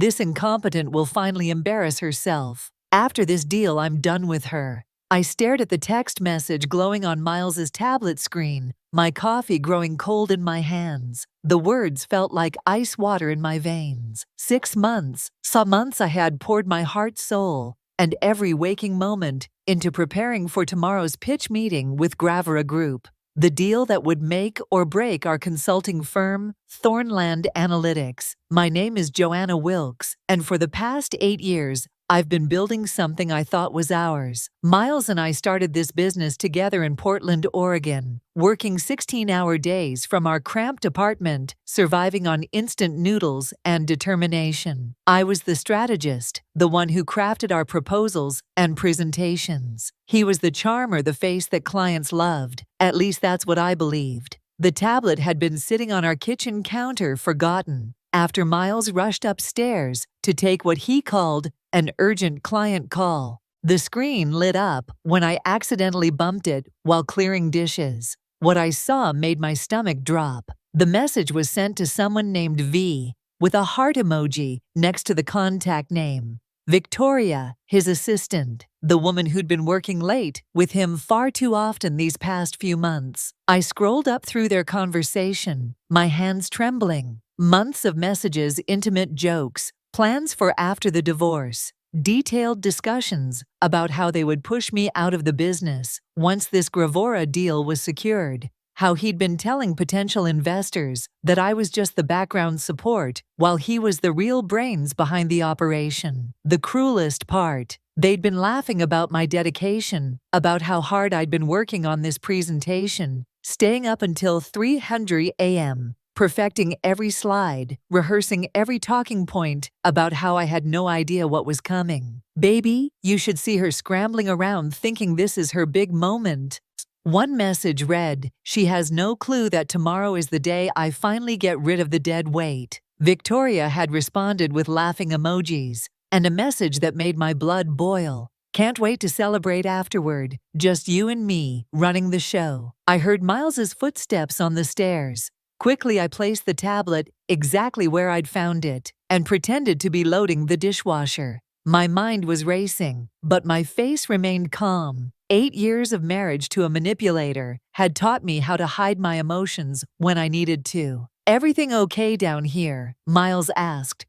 This incompetent will finally embarrass herself. After this deal, I'm done with her. I stared at the text message glowing on Miles's tablet screen, my coffee growing cold in my hands. The words felt like ice water in my veins. 6 months, some months I had poured my heart, soul, and every waking moment into preparing for tomorrow's pitch meeting with Gravera Group, the deal that would make or break our consulting firm, Thornland Analytics. My name is Joanna Wilkes, and for the past 8 years, I've been building something I thought was ours. Miles and I started this business together in Portland, Oregon, working 16-hour days from our cramped apartment, surviving on instant noodles and determination. I was the strategist, the one who crafted our proposals and presentations. He was the charmer, the face that clients loved. At least that's what I believed. The tablet had been sitting on our kitchen counter, forgotten, after Miles rushed upstairs to take what he called an urgent client call. The screen lit up when I accidentally bumped it while clearing dishes. What I saw made my stomach drop. The message was sent to someone named V, with a heart emoji next to the contact name. Victoria, his assistant, the woman who'd been working late with him far too often these past few months. I scrolled up through their conversation, my hands trembling. Months of messages, intimate jokes, plans for after the divorce, detailed discussions about how they would push me out of the business once this Gravera deal was secured, how he'd been telling potential investors that I was just the background support while he was the real brains behind the operation. The cruelest part, they'd been laughing about my dedication, about how hard I'd been working on this presentation, staying up until 3:00 a.m., perfecting every slide, rehearsing every talking point about how I had no idea what was coming. Baby, you should see her scrambling around thinking this is her big moment. One message read, she has no clue that tomorrow is the day I finally get rid of the dead weight. Victoria had responded with laughing emojis and a message that made my blood boil. Can't wait to celebrate afterward, just you and me, running the show. I heard Miles's footsteps on the stairs. Quickly, I placed the tablet exactly where I'd found it and pretended to be loading the dishwasher. My mind was racing, but my face remained calm. 8 years of marriage to a manipulator had taught me how to hide my emotions when I needed to. Everything okay down here? Miles asked,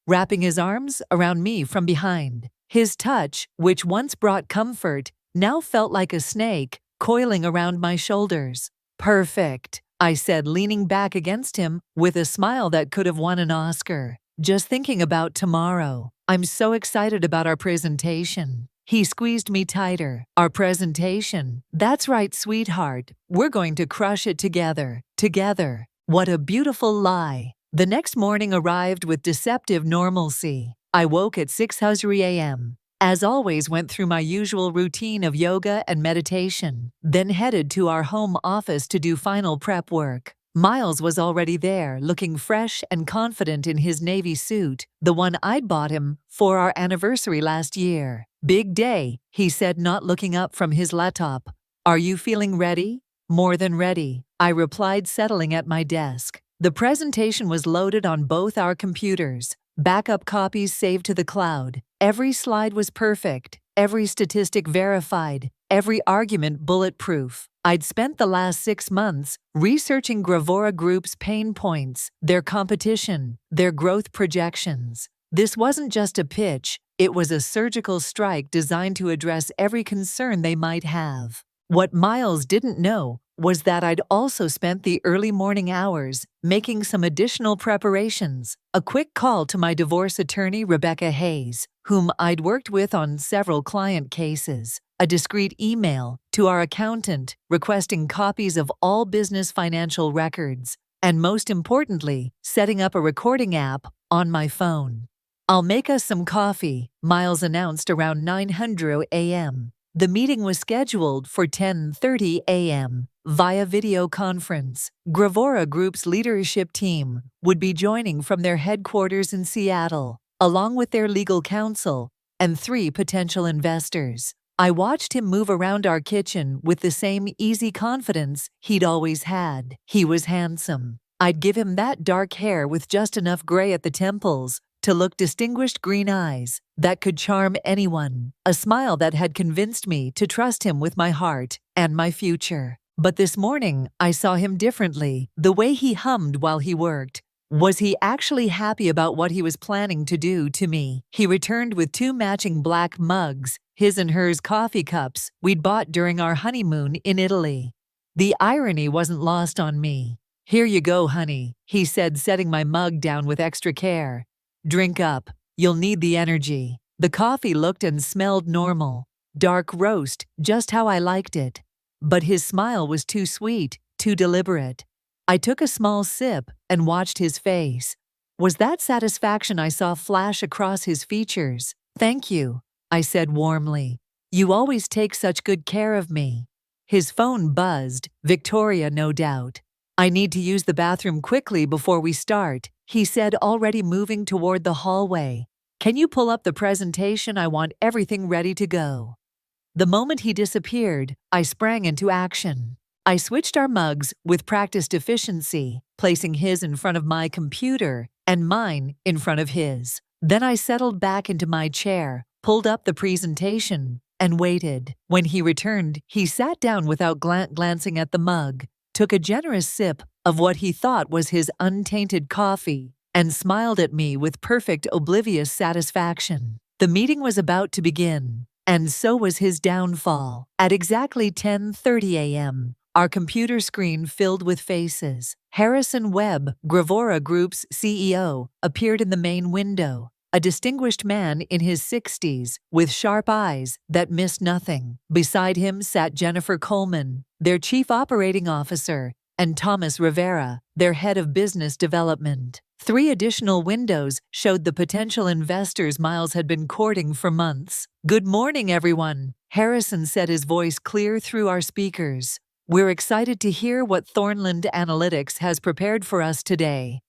wrapping his arms around me from behind. His touch, which once brought comfort, now felt like a snake coiling around my shoulders. Perfect, I said, leaning back against him with a smile that could have won an Oscar. Just thinking about tomorrow. I'm so excited about our presentation. He squeezed me tighter. Our presentation? That's right, sweetheart. We're going to crush it together. Together. What a beautiful lie. The next morning arrived with deceptive normalcy. I woke at 6:00 a.m. As always, went through my usual routine of yoga and meditation, then headed to our home office to do final prep work. Miles was already there, looking fresh and confident in his navy suit, the one I'd bought him for our anniversary last year. Big day, he said, not looking up from his laptop. Are you feeling ready? More than ready, I replied, settling at my desk. The presentation was loaded on both our computers, backup copies saved to the cloud. Every slide was perfect, every statistic verified, every argument bulletproof. I'd spent the last 6 months researching Gravera Group's pain points, their competition, their growth projections. This wasn't just a pitch, it was a surgical strike designed to address every concern they might have. What Miles didn't know was that I'd also spent the early morning hours making some additional preparations, a quick call to my divorce attorney, Rebecca Hayes, whom I'd worked with on several client cases, a discreet email to our accountant requesting copies of all business financial records, and most importantly, setting up a recording app on my phone. I'll make us some coffee, Miles announced around 9:00 a.m. The meeting was scheduled for 10:30 a.m. via video conference. Gravera Group's leadership team would be joining from their headquarters in Seattle, along with their legal counsel and 3 potential investors. I watched him move around our kitchen with the same easy confidence he'd always had. He was handsome. I'd give him that dark hair with just enough gray at the temples to look distinguished green eyes that could charm anyone, a smile that had convinced me to trust him with my heart and my future. But this morning, I saw him differently. The way he hummed while he worked. Was he actually happy about what he was planning to do to me? He returned with 2 matching black mugs, his and hers coffee cups we'd bought during our honeymoon in Italy. The irony wasn't lost on me. "Here you go, honey," he said, setting my mug down with extra care. "Drink up. You'll need the energy." The coffee looked and smelled normal. Dark roast, just how I liked it. But his smile was too sweet, too deliberate. I took a small sip and watched his face. Was that satisfaction I saw flash across his features? "Thank you," I said warmly. "You always take such good care of me." His phone buzzed. Victoria, no doubt. "I need to use the bathroom quickly before we start," he said, already moving toward the hallway. "Can you pull up the presentation? I want everything ready to go." The moment he disappeared, I sprang into action. I switched our mugs with practiced efficiency, placing his in front of my computer and mine in front of his. Then I settled back into my chair, pulled up the presentation, and waited. When he returned, he sat down without glancing at the mug, took a generous sip of what he thought was his untainted coffee, and smiled at me with perfect oblivious satisfaction. The meeting was about to begin, and so was his downfall. At exactly 10:30 a.m., our computer screen filled with faces. Harrison Webb, Gravora Group's CEO, appeared in the main window, a distinguished man in his 60s with sharp eyes that missed nothing. Beside him sat Jennifer Coleman, their chief operating officer, and Thomas Rivera, their head of business development. 3 additional windows showed the potential investors Miles had been courting for months. "Good morning, everyone," Harrison said, his voice clear through our speakers. "We're excited to hear what Thornland Analytics has prepared for us today."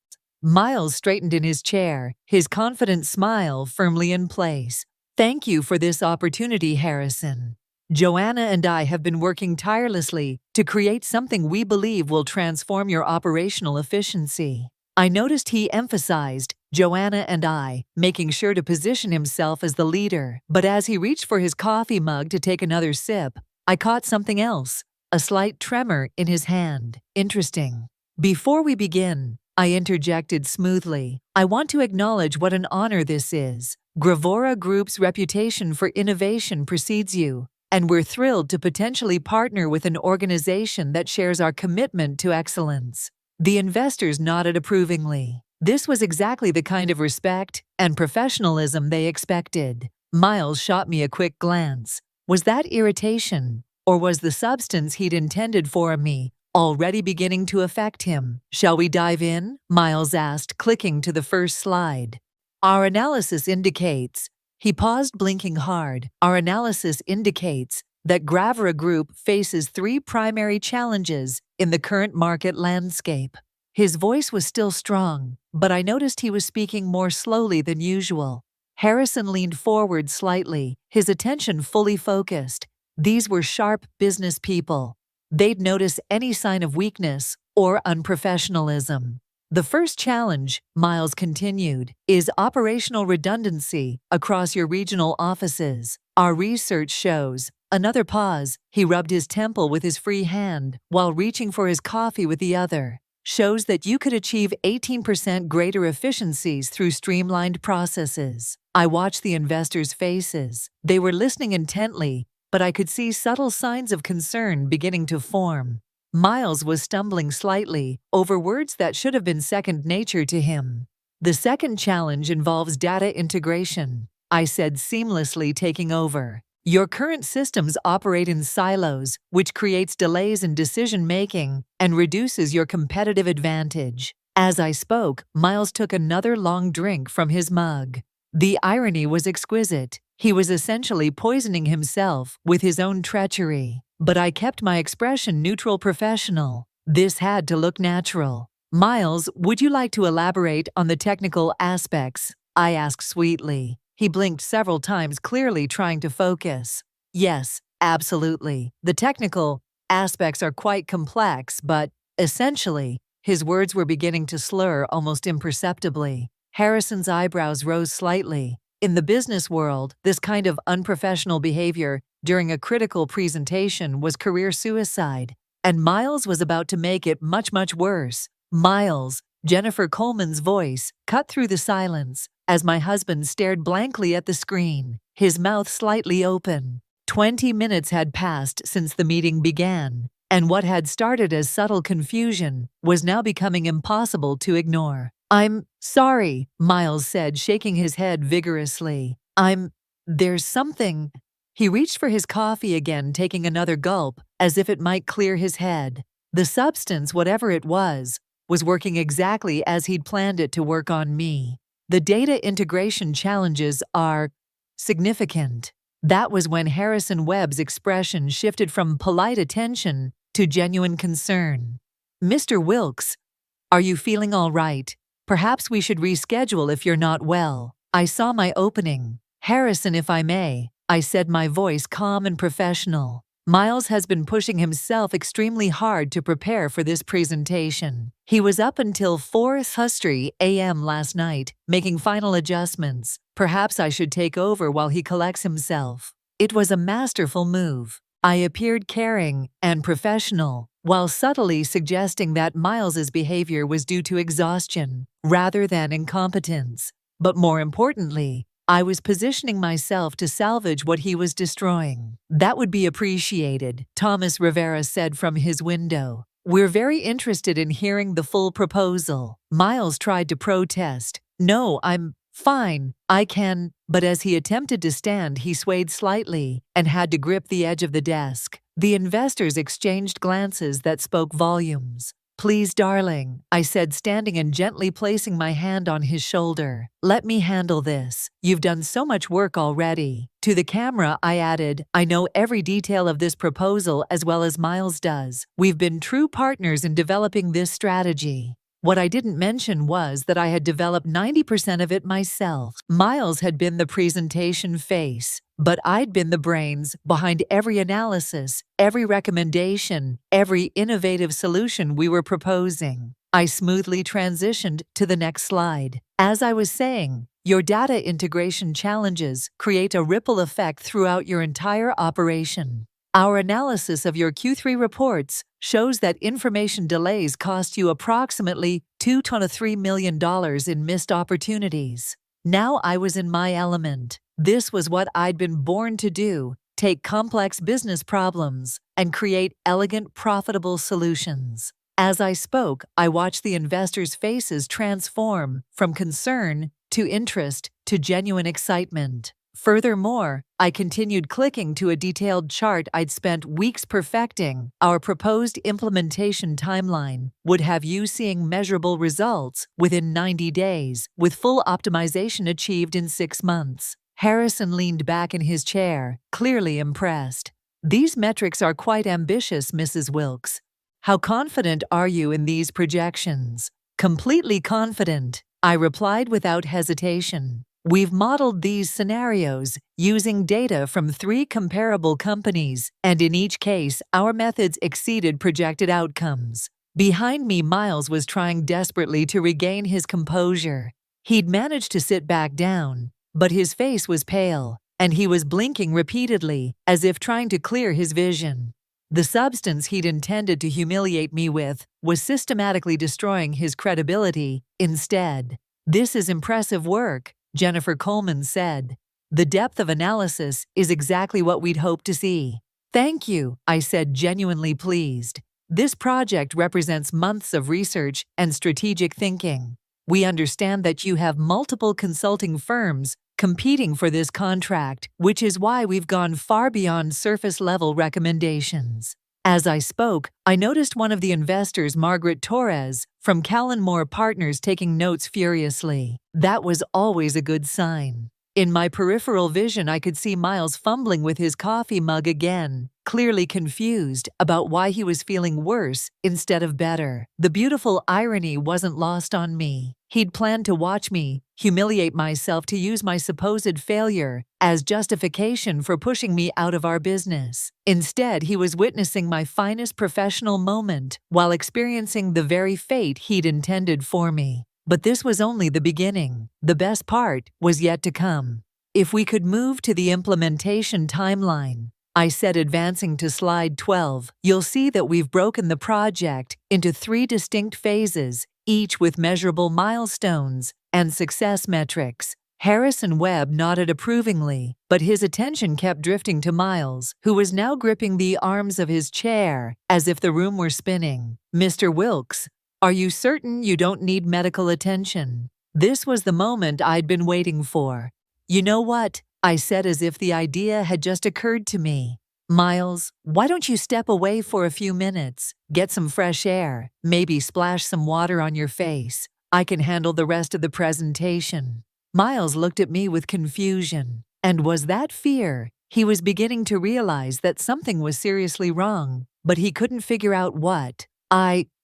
Miles straightened in his chair, his confident smile firmly in place. "Thank you for this opportunity, Harrison. Joanna and I have been working tirelessly to create something we believe will transform your operational efficiency." I noticed he emphasized Joanna and I, making sure to position himself as the leader. But as he reached for his coffee mug to take another sip, I caught something else, a slight tremor in his hand. "Interesting." "Before we begin," I interjected smoothly, "I want to acknowledge what an honor this is. Gravora Group's reputation for innovation precedes you, and we're thrilled to potentially partner with an organization that shares our commitment to excellence." The investors nodded approvingly. This was exactly the kind of respect and professionalism they expected. Miles shot me a quick glance. Was that irritation, or was the substance he'd intended for me already beginning to affect him? "Shall we dive in?" Miles asked, clicking to the first slide. "Our analysis indicates..." He paused, blinking hard. "Our analysis indicates that Gravora Group faces 3 primary challenges in the current market landscape." His voice was still strong, but I noticed he was speaking more slowly than usual. Harrison leaned forward slightly, his attention fully focused. These were sharp business people. They'd notice any sign of weakness or unprofessionalism. "The first challenge," Miles continued, "is operational redundancy across your regional offices. Our research shows..." Another pause. He rubbed his temple with his free hand while reaching for his coffee with the other. "Shows that you could achieve 18% greater efficiencies through streamlined processes." I watched the investors' faces. They were listening intently, but I could see subtle signs of concern beginning to form. Miles was stumbling slightly over words that should have been second nature to him. "The second challenge involves data integration," I said, seamlessly taking over. "Your current systems operate in silos, which creates delays in decision-making and reduces your competitive advantage." As I spoke, Miles took another long drink from his mug. The irony was exquisite. He was essentially poisoning himself with his own treachery. But I kept my expression neutral, professional. This had to look natural. "Miles, would you like to elaborate on the technical aspects?" I asked sweetly. He blinked several times, clearly trying to focus. "Yes, absolutely. The technical aspects are quite complex, but essentially," his words were beginning to slur almost imperceptibly. Harrison's eyebrows rose slightly. In the business world, this kind of unprofessional behavior during a critical presentation was career suicide, and Miles was about to make it much, much worse. Miles, Jennifer Coleman's voice, cut through the silence as my husband stared blankly at the screen, his mouth slightly open. 20 minutes had passed since the meeting began, and what had started as subtle confusion was now becoming impossible to ignore. "I'm sorry," Miles said, shaking his head vigorously. There's something." He reached for his coffee again, taking another gulp, as if it might clear his head. The substance, whatever it was working exactly as he'd planned it to work on me. "The data integration challenges are significant." That was when Harrison Webb's expression shifted from polite attention to genuine concern. "Mr. Wilkes, are you feeling all right? Perhaps we should reschedule if you're not well." I saw my opening. "Harrison, if I may," I said, my voice calm and professional. "Miles has been pushing himself extremely hard to prepare for this presentation. He was up until 4:30 a.m. last night, making final adjustments. Perhaps I should take over while he collects himself." It was a masterful move. I appeared caring and professional, while subtly suggesting that Miles's behavior was due to exhaustion rather than incompetence. But more importantly, I was positioning myself to salvage what he was destroying. "That would be appreciated," Thomas Rivera said from his window. "We're very interested in hearing the full proposal." Miles tried to protest. "No, I'm fine, I can," but as he attempted to stand, he swayed slightly and had to grip the edge of the desk. The investors exchanged glances that spoke volumes. "Please, darling," I said, standing and gently placing my hand on his shoulder. "Let me handle this. You've done so much work already." To the camera, I added, "I know every detail of this proposal as well as Miles does. We've been true partners in developing this strategy." What I didn't mention was that I had developed 90% of it myself. Miles had been the presentation face, but I'd been the brains behind every analysis, every recommendation, every innovative solution we were proposing. I smoothly transitioned to the next slide. As I was saying, your data integration challenges create a ripple effect throughout your entire operation. Our analysis of your Q3 reports shows that information delays cost you approximately $2 million in missed opportunities. Now I was in my element. This was what I'd been born to do: take complex business problems and create elegant, profitable solutions. As I spoke, I watched the investors' faces transform from concern to interest to genuine excitement. Furthermore, I continued clicking to a detailed chart I'd spent weeks perfecting. Our proposed implementation timeline would have you seeing measurable results within 90 days, with full optimization achieved in 6 months. Harrison leaned back in his chair, clearly impressed. "These metrics are quite ambitious, Mrs. Wilkes. How confident are you in these projections?" "Completely confident," I replied without hesitation. "We've modeled these scenarios using data from 3 comparable companies, and in each case, our methods exceeded projected outcomes." Behind me, Miles was trying desperately to regain his composure. He'd managed to sit back down, but his face was pale, and he was blinking repeatedly, as if trying to clear his vision. The substance he'd intended to humiliate me with was systematically destroying his credibility instead. "This is impressive work," Jennifer Coleman said. "The depth of analysis is exactly what we'd hoped to see." "Thank you," I said, genuinely pleased. "This project represents months of research and strategic thinking. We understand that you have multiple consulting firms competing for this contract, which is why we've gone far beyond surface-level recommendations." As I spoke, I noticed one of the investors, Margaret Torres, from Callan Moore Partners, taking notes furiously. That was always a good sign. In my peripheral vision, I could see Miles fumbling with his coffee mug again, clearly confused about why he was feeling worse instead of better. The beautiful irony wasn't lost on me. He'd planned to watch me humiliate myself to use my supposed failure as justification for pushing me out of our business. Instead, he was witnessing my finest professional moment while experiencing the very fate he'd intended for me. But this was only the beginning. The best part was yet to come. If we could move to the implementation timeline, I said, advancing to slide 12, you'll see that we've broken the project into 3 distinct phases, each with measurable milestones and success metrics. Harrison Webb nodded approvingly, but his attention kept drifting to Miles, who was now gripping the arms of his chair as if the room were spinning. "Mr. Wilkes, are you certain you don't need medical attention?" This was the moment I'd been waiting for. "You know what?" I said, as if the idea had just occurred to me. "Miles, why don't you step away for a few minutes, get some fresh air, maybe splash some water on your face? I can handle the rest of the presentation." Miles looked at me with confusion. And was that fear? He was beginning to realize that something was seriously wrong, but he couldn't figure out what.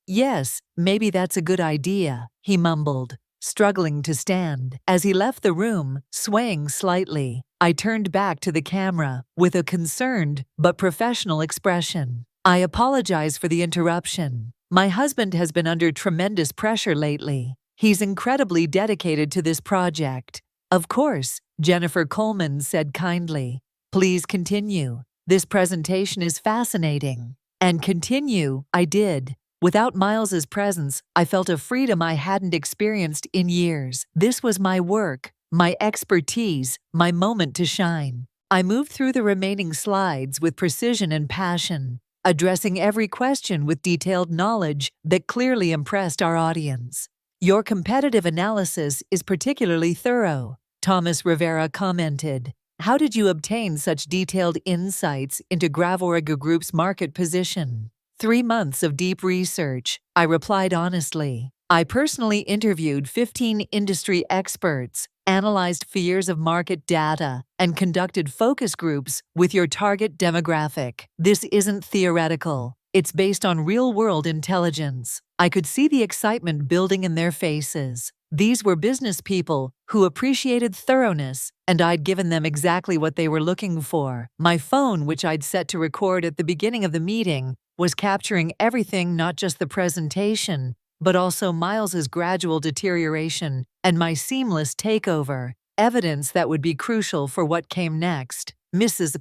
Yes, maybe that's a good idea," he mumbled, struggling to stand. As he left the room, swaying slightly, I turned back to the camera with a concerned but professional expression. "I apologize for the interruption. My husband has been under tremendous pressure lately. He's incredibly dedicated to this project." "Of course," Jennifer Coleman said kindly. "Please continue. This presentation is fascinating." And continue, I did. Without Miles's presence, I felt a freedom I hadn't experienced in years. This was my work, my expertise, my moment to shine. I moved through the remaining slides with precision and passion, addressing every question with detailed knowledge that clearly impressed our audience. "Your competitive analysis is particularly thorough," Thomas Rivera commented. "How did you obtain such detailed insights into Gravoriga Group's market position?" 3 months of deep research, I replied honestly. I personally interviewed 15 industry experts, analyzed years of market data, and conducted focus groups with your target demographic. This isn't theoretical. It's based on real-world intelligence. I could see the excitement building in their faces. These were business people who appreciated thoroughness, and I'd given them exactly what they were looking for. My phone, which I'd set to record at the beginning of the meeting, was capturing everything, not just the presentation, but also Miles's gradual deterioration and my seamless takeover, evidence that would be crucial for what came next. "Mrs.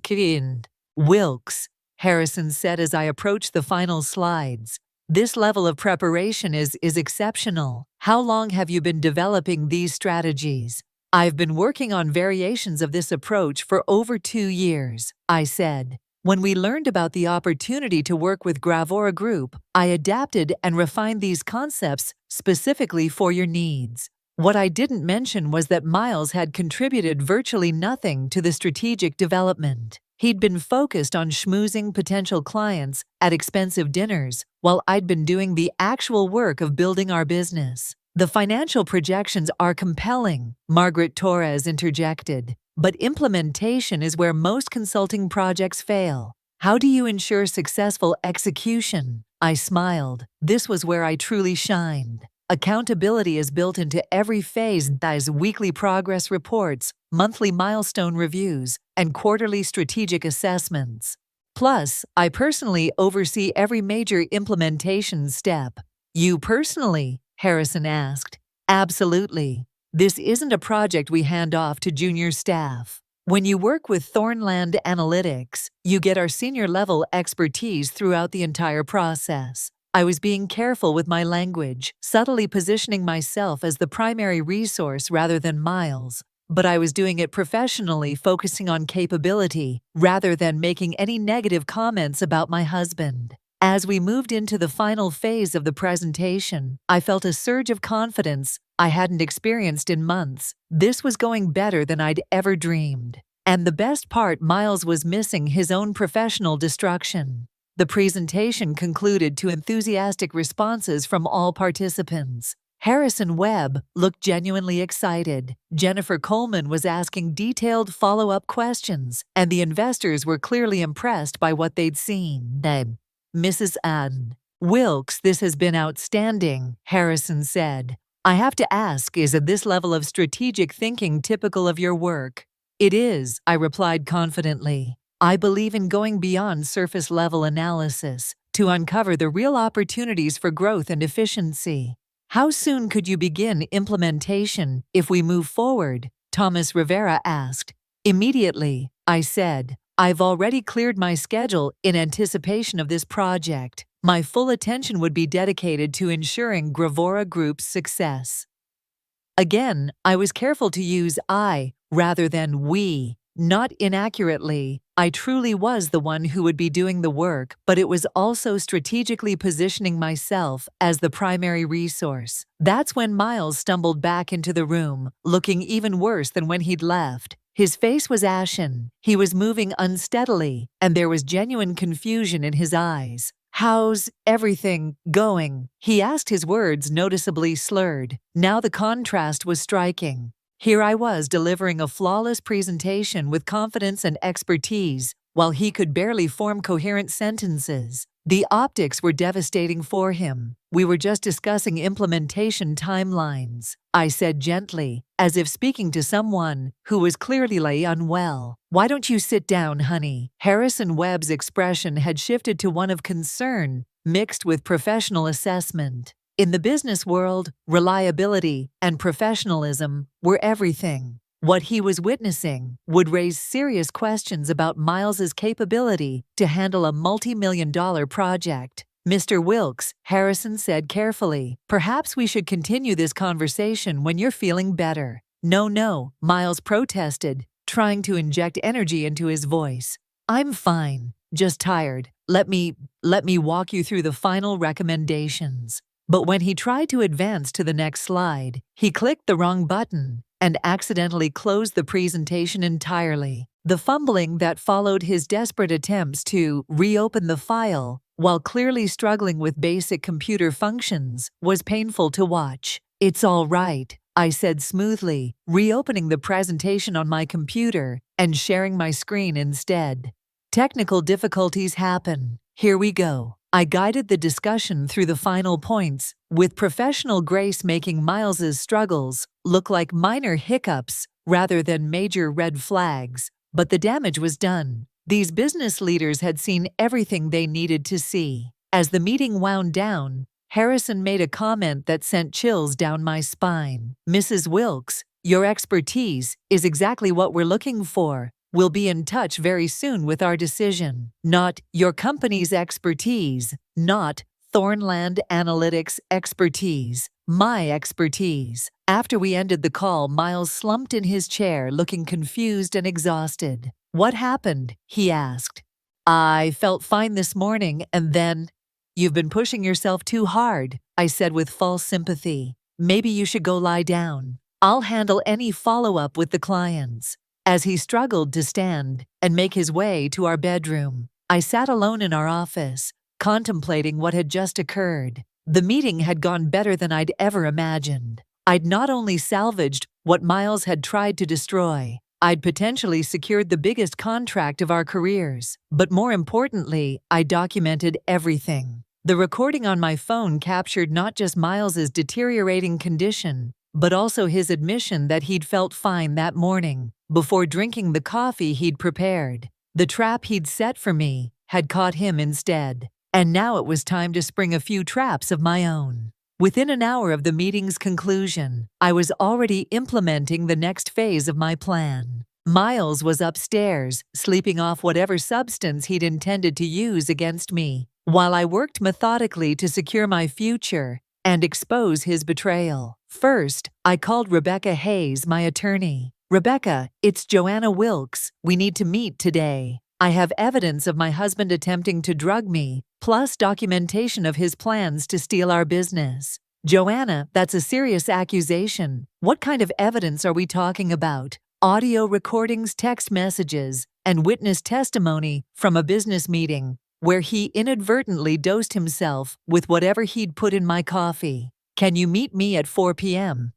Wilkes," Harrison said as I approached the final slides, "this level of preparation is exceptional. How long have you been developing these strategies?" "I've been working on variations of this approach for over 2 years," I said. "When we learned about the opportunity to work with Gravora Group, I adapted and refined these concepts specifically for your needs." What I didn't mention was that Miles had contributed virtually nothing to the strategic development. He'd been focused on schmoozing potential clients at expensive dinners, while I'd been doing the actual work of building our business. "The financial projections are compelling," Margaret Torres interjected, "but implementation is where most consulting projects fail. How do you ensure successful execution?" I smiled. This was where I truly shined. Accountability is built into every phase, as weekly progress reports, monthly milestone reviews, and quarterly strategic assessments. Plus, I personally oversee every major implementation step. "You personally?" Harrison asked. "Absolutely. This isn't a project we hand off to junior staff. When you work with Thornland Analytics, you get our senior-level expertise throughout the entire process." I was being careful with my language, subtly positioning myself as the primary resource rather than Miles. But I was doing it professionally, focusing on capability, rather than making any negative comments about my husband. As we moved into the final phase of the presentation, I felt a surge of confidence I hadn't experienced in months. This was going better than I'd ever dreamed. And the best part, Miles was missing his own professional distraction. The presentation concluded to enthusiastic responses from all participants. Harrison Webb looked genuinely excited. Jennifer Coleman was asking detailed follow-up questions, and the investors were clearly impressed by what they'd seen. "Mrs. Wilkes, this has been outstanding," Harrison said. "I have to ask, is this level of strategic thinking typical of your work?" "It is," I replied confidently. "I believe in going beyond surface-level analysis to uncover the real opportunities for growth and efficiency." How soon could you begin implementation if we move forward? Thomas Rivera asked. Immediately, I said. I've already cleared my schedule in anticipation of this project. My full attention would be dedicated to ensuring Gravora Group's success. Again, I was careful to use I rather than we. Not inaccurately, I truly was the one who would be doing the work, but it was also strategically positioning myself as the primary resource. That's when Miles stumbled back into the room, looking even worse than when he'd left. His face was ashen, he was moving unsteadily, and there was genuine confusion in his eyes. How's everything going? He asked, his words noticeably slurred. Now the contrast was striking. Here I was delivering a flawless presentation with confidence and expertise, while he could barely form coherent sentences. The optics were devastating for him. We were just discussing implementation timelines, I said gently, as if speaking to someone who was clearly unwell. Why don't you sit down, honey? Harrison Webb's expression had shifted to one of concern, mixed with professional assessment. In the business world, reliability and professionalism were everything. What he was witnessing would raise serious questions about Miles's capability to handle a multi-million-dollar project. Mr. Wilkes, Harrison said carefully, perhaps we should continue this conversation when you're feeling better. No, Miles protested, trying to inject energy into his voice. I'm fine, just tired. Let me walk you through the final recommendations. But when he tried to advance to the next slide, he clicked the wrong button and accidentally closed the presentation entirely. The fumbling that followed his desperate attempts to reopen the file, while clearly struggling with basic computer functions, was painful to watch. It's all right, I said smoothly, reopening the presentation on my computer and sharing my screen instead. Technical difficulties happen. Here we go. I guided the discussion through the final points, with professional grace, making Miles's struggles look like minor hiccups rather than major red flags. But the damage was done. These business leaders had seen everything they needed to see. As the meeting wound down, Harrison made a comment that sent chills down my spine. Mrs. Wilkes, your expertise is exactly what we're looking for. We'll be in touch very soon with our decision. Not your company's expertise, not Thornland Analytics expertise, my expertise. After we ended the call, Miles slumped in his chair, looking confused and exhausted. What happened? He asked. I felt fine this morning, and then… You've been pushing yourself too hard, I said with false sympathy. Maybe you should go lie down. I'll handle any follow-up with the clients. As he struggled to stand and make his way to our bedroom, I sat alone in our office, contemplating what had just occurred. The meeting had gone better than I'd ever imagined. I'd not only salvaged what Miles had tried to destroy, I'd potentially secured the biggest contract of our careers. But more importantly, I documented everything. The recording on my phone captured not just Miles's deteriorating condition, but also his admission that he'd felt fine that morning, before drinking the coffee he'd prepared. The trap he'd set for me had caught him instead, and now it was time to spring a few traps of my own. Within an hour of the meeting's conclusion, I was already implementing the next phase of my plan. Miles was upstairs, sleeping off whatever substance he'd intended to use against me, while I worked methodically to secure my future and expose his betrayal. First, I called Rebecca Hayes, my attorney. Rebecca, it's Joanna Wilkes. We need to meet today. I have evidence of my husband attempting to drug me, plus documentation of his plans to steal our business. Joanna, that's a serious accusation. What kind of evidence are we talking about? Audio recordings, text messages, and witness testimony from a business meeting where he inadvertently dosed himself with whatever he'd put in my coffee. Can you meet me at 4 p.m.?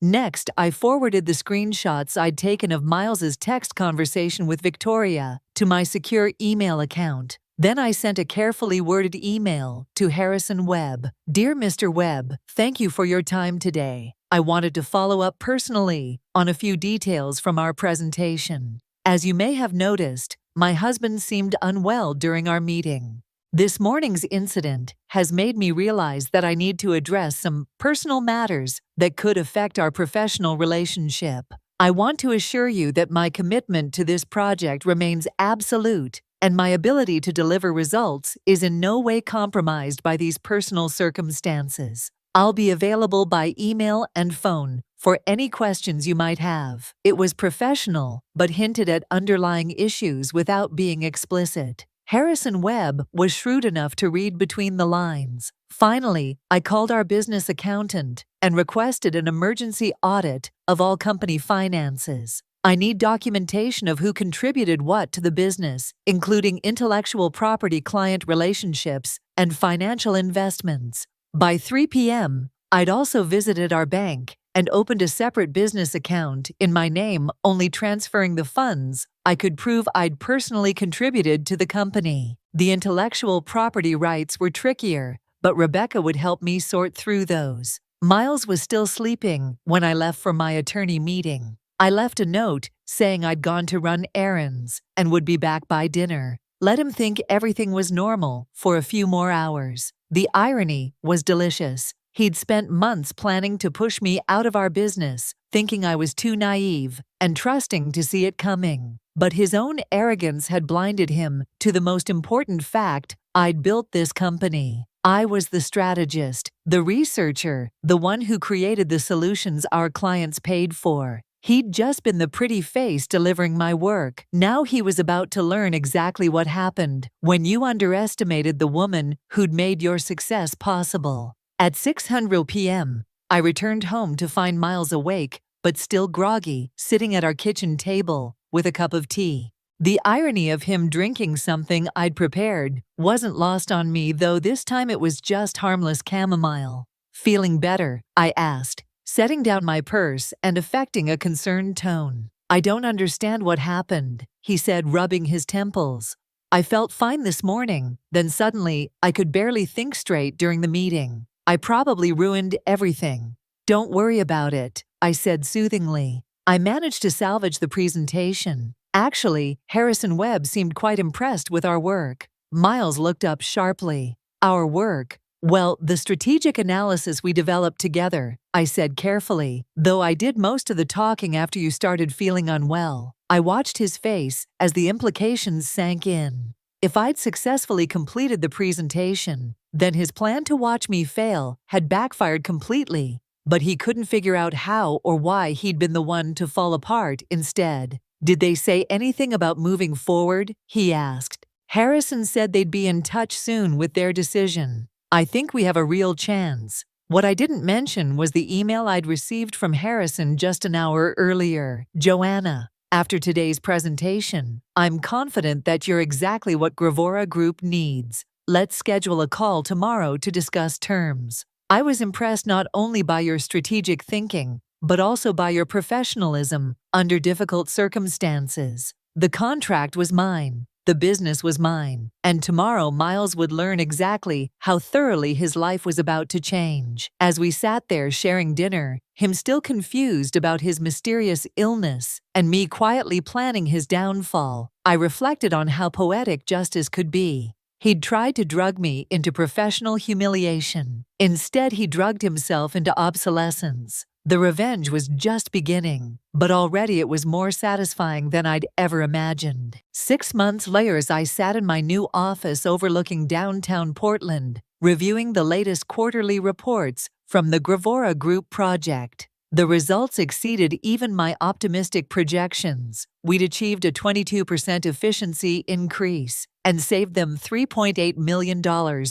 Next, I forwarded the screenshots I'd taken of Miles's text conversation with Victoria to my secure email account. Then I sent a carefully worded email to Harrison Webb. Dear Mr. Webb, thank you for your time today. I wanted to follow up personally on a few details from our presentation. As you may have noticed, my husband seemed unwell during our meeting. This morning's incident has made me realize that I need to address some personal matters that could affect our professional relationship. I want to assure you that my commitment to this project remains absolute, and my ability to deliver results is in no way compromised by these personal circumstances. I'll be available by email and phone for any questions you might have. It was professional, but hinted at underlying issues without being explicit. Harrison Webb was shrewd enough to read between the lines. Finally, I called our business accountant and requested an emergency audit of all company finances. I need documentation of who contributed what to the business, including intellectual property, client relationships, and financial investments. By 3 p.m., I'd also visited our bank and opened a separate business account in my name, only transferring the funds I could prove I'd personally contributed to the company. The intellectual property rights were trickier, but Rebecca would help me sort through those. Miles was still sleeping when I left for my attorney meeting. I left a note saying I'd gone to run errands and would be back by dinner. Let him think everything was normal for a few more hours. The irony was delicious. He'd spent months planning to push me out of our business, thinking I was too naive and trusting to see it coming. But his own arrogance had blinded him to the most important fact: I'd built this company. I was the strategist, the researcher, the one who created the solutions our clients paid for. He'd just been the pretty face delivering my work. Now he was about to learn exactly what happened when you underestimated the woman who'd made your success possible. At 6:00 p.m., I returned home to find Miles awake, but still groggy, sitting at our kitchen table with a cup of tea. The irony of him drinking something I'd prepared wasn't lost on me, though this time it was just harmless chamomile. "Feeling better?" I asked, setting down my purse and affecting a concerned tone. "I don't understand what happened," he said, rubbing his temples. "I felt fine this morning, then suddenly I could barely think straight during the meeting. I probably ruined everything." "Don't worry about it," I said soothingly. "I managed to salvage the presentation. Actually, Harrison Webb seemed quite impressed with our work." Miles looked up sharply. "Our work? Well, the strategic analysis we developed together," I said carefully, "though I did most of the talking after you started feeling unwell." I watched his face as the implications sank in. If I'd successfully completed the presentation, then his plan to watch me fail had backfired completely, but he couldn't figure out how or why he'd been the one to fall apart instead. "Did they say anything about moving forward?" he asked. "Harrison said they'd be in touch soon with their decision. I think we have a real chance." What I didn't mention was the email I'd received from Harrison just an hour earlier. "Joanna, after today's presentation, I'm confident that you're exactly what Gravora Group needs. Let's schedule a call tomorrow to discuss terms. I was impressed not only by your strategic thinking, but also by your professionalism under difficult circumstances. The contract was mine. The business was mine, and tomorrow Miles would learn exactly how thoroughly his life was about to change." As we sat there sharing dinner, him still confused about his mysterious illness, and me quietly planning his downfall, I reflected on how poetic justice could be. He'd tried to drug me into professional humiliation. Instead, he drugged himself into obsolescence. The revenge was just beginning, but already it was more satisfying than I'd ever imagined. 6 months later, as I sat in my new office overlooking downtown Portland, reviewing the latest quarterly reports from the Gravora Group project, the results exceeded even my optimistic projections. We'd achieved a 22% efficiency increase and saved them $3.8 million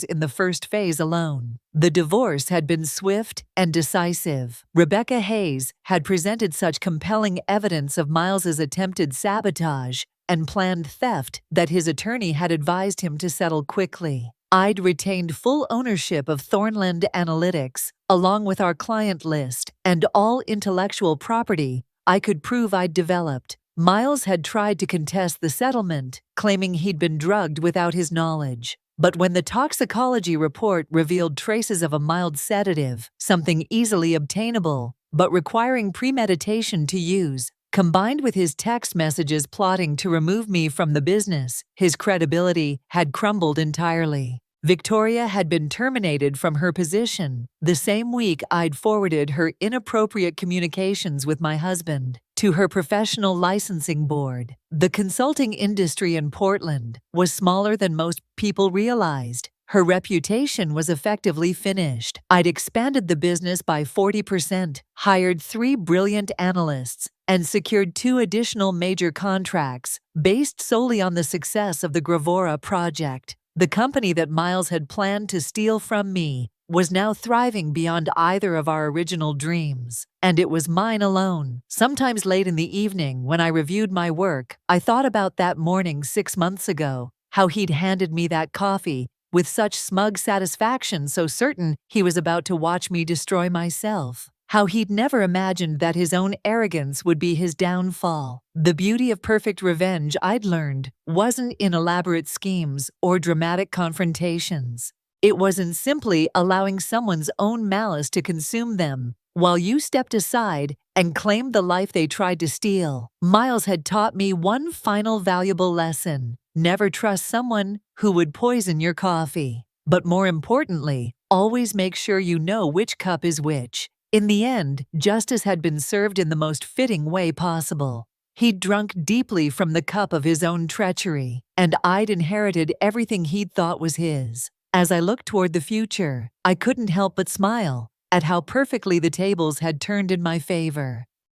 in the first phase alone. The divorce had been swift and decisive. Rebecca Hayes had presented such compelling evidence of Miles's attempted sabotage and planned theft that his attorney had advised him to settle quickly. I'd retained full ownership of Thornland Analytics, along with our client list and all intellectual property I could prove I'd developed. Miles had tried to contest the settlement, claiming he'd been drugged without his knowledge. But when the toxicology report revealed traces of a mild sedative, something easily obtainable, but requiring premeditation to use, Combined with his text messages plotting to remove me from the business, his credibility had crumbled entirely. Victoria had been terminated from her position the same week I'd forwarded her inappropriate communications with my husband to her professional licensing board. The consulting industry in Portland was smaller than most people realized. Her reputation was effectively finished. I'd expanded the business by 40%, hired 3 brilliant analysts, and secured 2 additional major contracts based solely on the success of the Gravora project. The company that Miles had planned to steal from me was now thriving beyond either of our original dreams, and it was mine alone. Sometimes late in the evening, when I reviewed my work, I thought about that morning 6 months ago, how he'd handed me that coffee with such smug satisfaction, so certain he was about to watch me destroy myself. How he'd never imagined that his own arrogance would be his downfall. The beauty of perfect revenge, I'd learned, wasn't in elaborate schemes or dramatic confrontations. It was in simply allowing someone's own malice to consume them, while you stepped aside and claimed the life they tried to steal. Miles had taught me one final valuable lesson: never trust someone who would poison your coffee. But more importantly, always make sure you know which cup is which. In the end, justice had been served in the most fitting way possible. He'd drunk deeply from the cup of his own treachery, and I'd inherited everything he'd thought was his. As I looked toward the future, I couldn't help but smile at how perfectly the tables had turned in my favor.